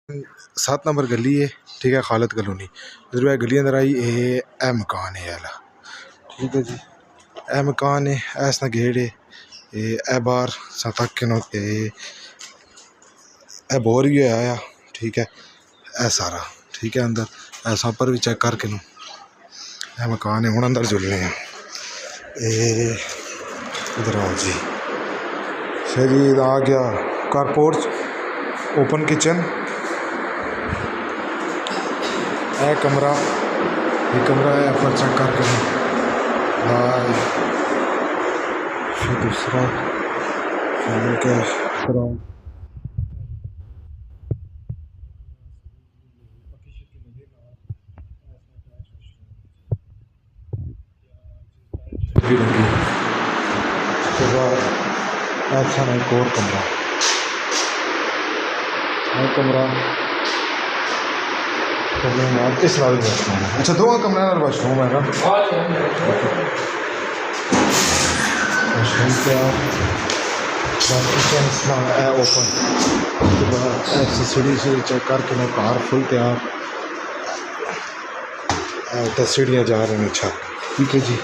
7 number गली है, ठीक है, खालिद कलोनी। इधर वह गली अंदर आई, ए मकान है याला, ठीक है जी। ए मकान है, ऐसा गेट है, ए बार तक के नो ए बोर ही आया, ठीक है, ए सारा ठीक है। अंदर ऐसा पर भी चेक करके नो ए मकान है। हूँ अंदर जुलने हैं, इधर आओ जी। फिर आ गया कार पोर्च, ओपन किचन, है कमरा, ये कमरा है पर चेक करके फिर दूसरा क्या भी लगी। उसके बाद अच्छा ना एक और कमरा है, कमरा इस वाले वाशरूम है। अच्छा, दो कमरे और वाशरूम है ना। वाशरूम क्या किचन है ओपन। उसके बाद ऐसे सीढ़ी से चेक करके मैं कार फुल तैयार, तो सीढ़ियाँ जा रही हैं। अच्छा ठीक है जी।